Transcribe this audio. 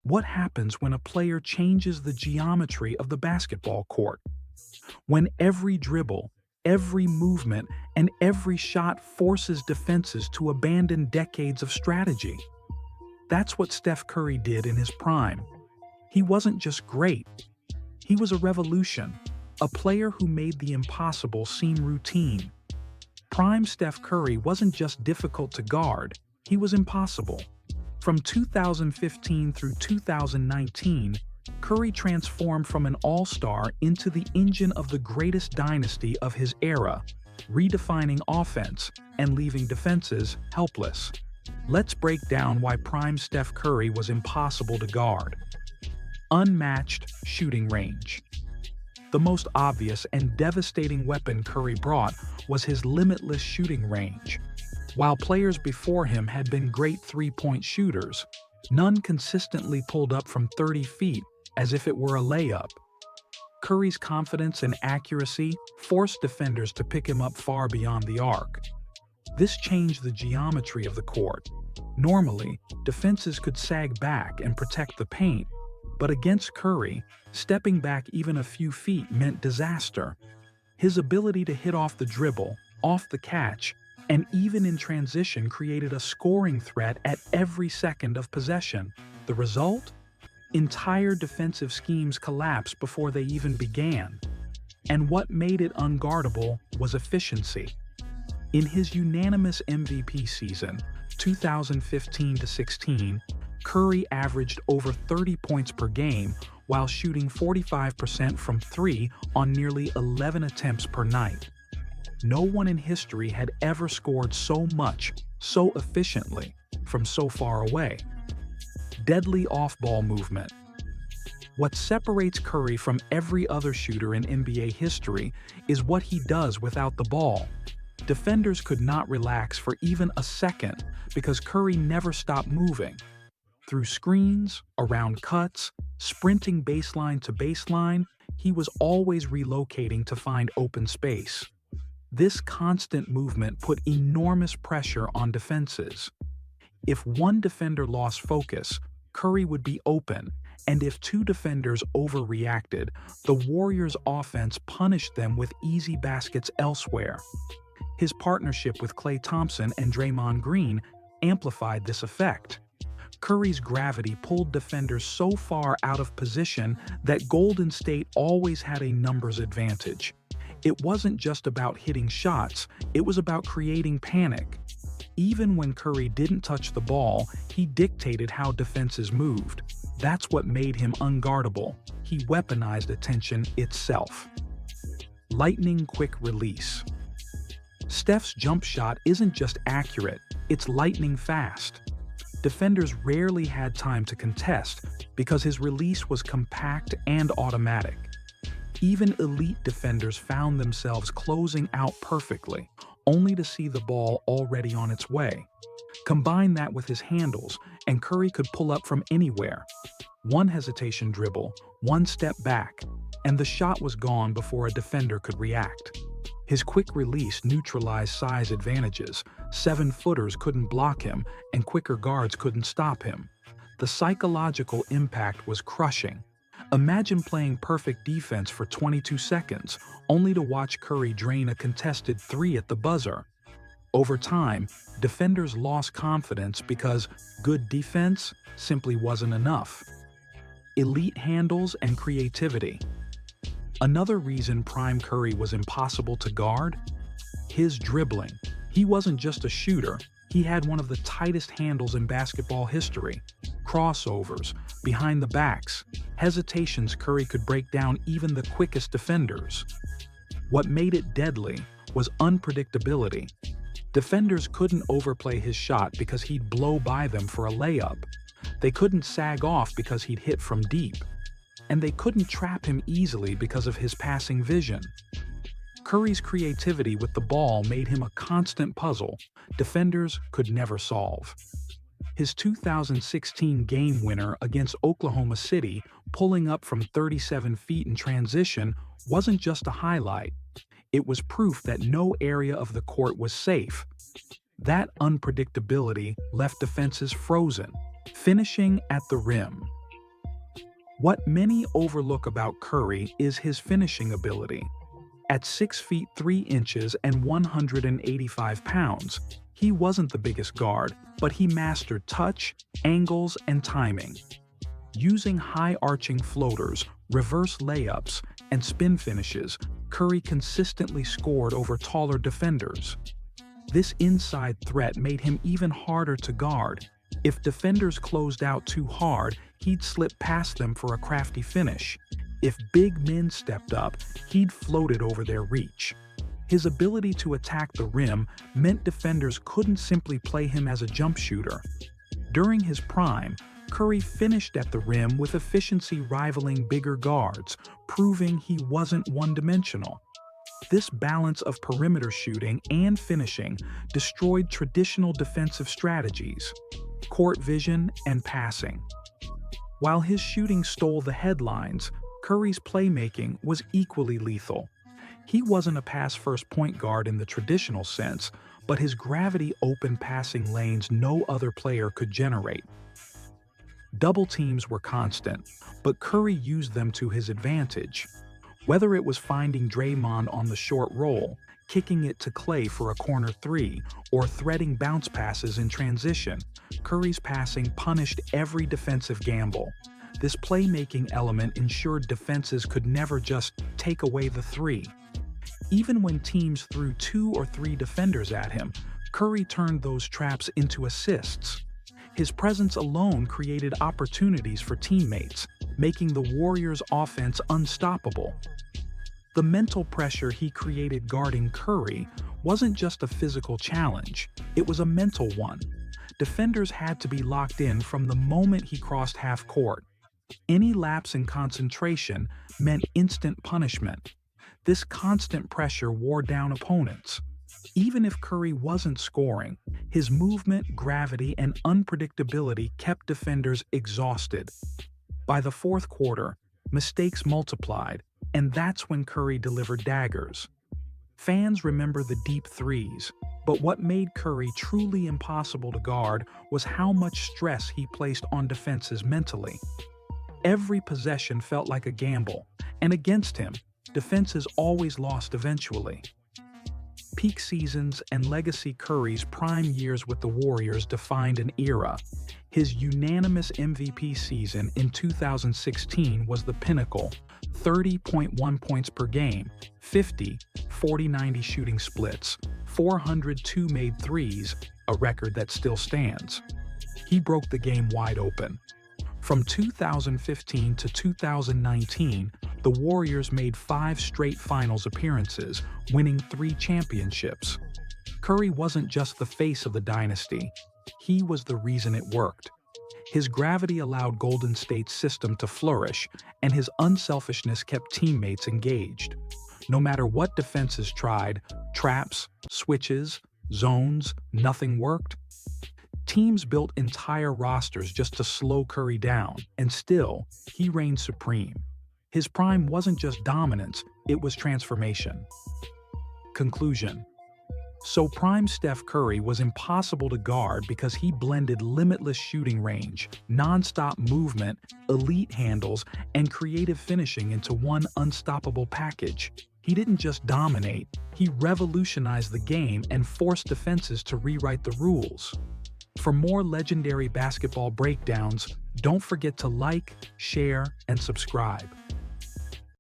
What happens when a player changes the geometry of the basketball court? When every dribble, every movement, and every shot forces defenses to abandon decades of strategy? That's what Steph Curry did in his prime. He wasn't just great, he was a revolution, a player who made the impossible seem routine. Prime Steph Curry wasn't just difficult to guard, he was impossible. From 2015 through 2019, Curry transformed from an all-star into the engine of the greatest dynasty of his era, redefining offense and leaving defenses helpless. Let's break down why prime Steph Curry was impossible to guard. Unmatched shooting range. The most obvious and devastating weapon Curry brought was his limitless shooting range. While players before him had been great three-point shooters, none consistently pulled up from 30 feet as if it were a layup. Curry's confidence and accuracy forced defenders to pick him up far beyond the arc. This changed the geometry of the court. Normally, defenses could sag back and protect the paint, but against Curry, stepping back even a few feet meant disaster. His ability to hit off the dribble, off the catch, and even in transition created a scoring threat at every second of possession. The result? Entire defensive schemes collapsed before they even began. And what made it unguardable was efficiency. In his unanimous MVP season, 2015-16, Curry averaged over 30 points per game while shooting 45% from three on nearly 11 attempts per night. No one in history had ever scored so much, so efficiently, from so far away. Deadly off-ball movement. What separates Curry from every other shooter in NBA history is what he does without the ball. Defenders could not relax for even a second because Curry never stopped moving. Through screens, around cuts, sprinting baseline to baseline, he was always relocating to find open space. This constant movement put enormous pressure on defenses. If one defender lost focus, Curry would be open, and if two defenders overreacted, the Warriors' offense punished them with easy baskets elsewhere. His partnership with Klay Thompson and Draymond Green amplified this effect. Curry's gravity pulled defenders so far out of position that Golden State always had a numbers advantage. It wasn't just about hitting shots, it was about creating panic. Even when Curry didn't touch the ball, he dictated how defenses moved. That's what made him unguardable. He weaponized attention itself. Lightning-quick release. Steph's jump shot isn't just accurate, it's lightning-fast. Defenders rarely had time to contest because his release was compact and automatic. Even elite defenders found themselves closing out perfectly, only to see the ball already on its way. Combine that with his handles, and Curry could pull up from anywhere. One hesitation dribble, one step back, and the shot was gone before a defender could react. His quick release neutralized size advantages. 7-footers couldn't block him, and quicker guards couldn't stop him. The psychological impact was crushing. Imagine playing perfect defense for 22 seconds, only to watch Curry drain a contested three at the buzzer. Over time, defenders lost confidence because good defense simply wasn't enough. Elite handles and creativity. Another reason prime Curry was impossible to guard? His dribbling. He wasn't just a shooter, he had one of the tightest handles in basketball history. Crossovers, behind the backs, hesitations Curry could break down even the quickest defenders. What made it deadly was unpredictability. Defenders couldn't overplay his shot because he'd blow by them for a layup. They couldn't sag off because he'd hit from deep. And they couldn't trap him easily because of his passing vision. Curry's creativity with the ball made him a constant puzzle defenders could never solve. His 2016 game winner against Oklahoma City, pulling up from 37 feet in transition, wasn't just a highlight. It was proof that no area of the court was safe. That unpredictability left defenses frozen. Finishing at the rim. What many overlook about Curry is his finishing ability. At 6 feet 3 inches and 185 pounds, he wasn't the biggest guard, but he mastered touch, angles, and timing. Using high-arching floaters, reverse layups, and spin finishes, Curry consistently scored over taller defenders. This inside threat made him even harder to guard. If defenders closed out too hard, he'd slip past them for a crafty finish. If big men stepped up, he'd float it over their reach. His ability to attack the rim meant defenders couldn't simply play him as a jump shooter. During his prime, Curry finished at the rim with efficiency rivaling bigger guards, proving he wasn't one-dimensional. This balance of perimeter shooting and finishing destroyed traditional defensive strategies, court vision, and passing. While his shooting stole the headlines, Curry's playmaking was equally lethal. He wasn't a pass-first point guard in the traditional sense, but his gravity opened passing lanes no other player could generate. Double teams were constant, but Curry used them to his advantage. Whether it was finding Draymond on the short roll, kicking it to Clay for a corner three, or threading bounce passes in transition, Curry's passing punished every defensive gamble. This playmaking element ensured defenses could never just take away the three. Even when teams threw 2 or 3 defenders at him, Curry turned those traps into assists. His presence alone created opportunities for teammates, making the Warriors' offense unstoppable. The mental pressure he created guarding Curry wasn't just a physical challenge, it was a mental one. Defenders had to be locked in from the moment he crossed half court. Any lapse in concentration meant instant punishment. This constant pressure wore down opponents. Even if Curry wasn't scoring, his movement, gravity, and unpredictability kept defenders exhausted. By the fourth quarter, mistakes multiplied, and that's when Curry delivered daggers. Fans remember the deep threes, but what made Curry truly impossible to guard was how much stress he placed on defenses mentally. Every possession felt like a gamble, and against him, defenses always lost eventually. Peak seasons and legacy Curry's prime years with the Warriors defined an era. His unanimous MVP season in 2016 was the pinnacle: 30.1 points per game, 50, 40-90 shooting splits, 402 made threes, a record that still stands. He broke the game wide open. From 2015 to 2019, the Warriors made 5 straight finals appearances, winning 3 championships. Curry wasn't just the face of the dynasty, he was the reason it worked. His gravity allowed Golden State's system to flourish, and his unselfishness kept teammates engaged. No matter what defenses tried, traps, switches, zones, nothing worked. Teams built entire rosters just to slow Curry down, and still, he reigned supreme. His prime wasn't just dominance, it was transformation. Conclusion. So prime Steph Curry was impossible to guard because he blended limitless shooting range, non-stop movement, elite handles, and creative finishing into one unstoppable package. He didn't just dominate, he revolutionized the game and forced defenses to rewrite the rules. For more legendary basketball breakdowns, don't forget to like, share, and subscribe.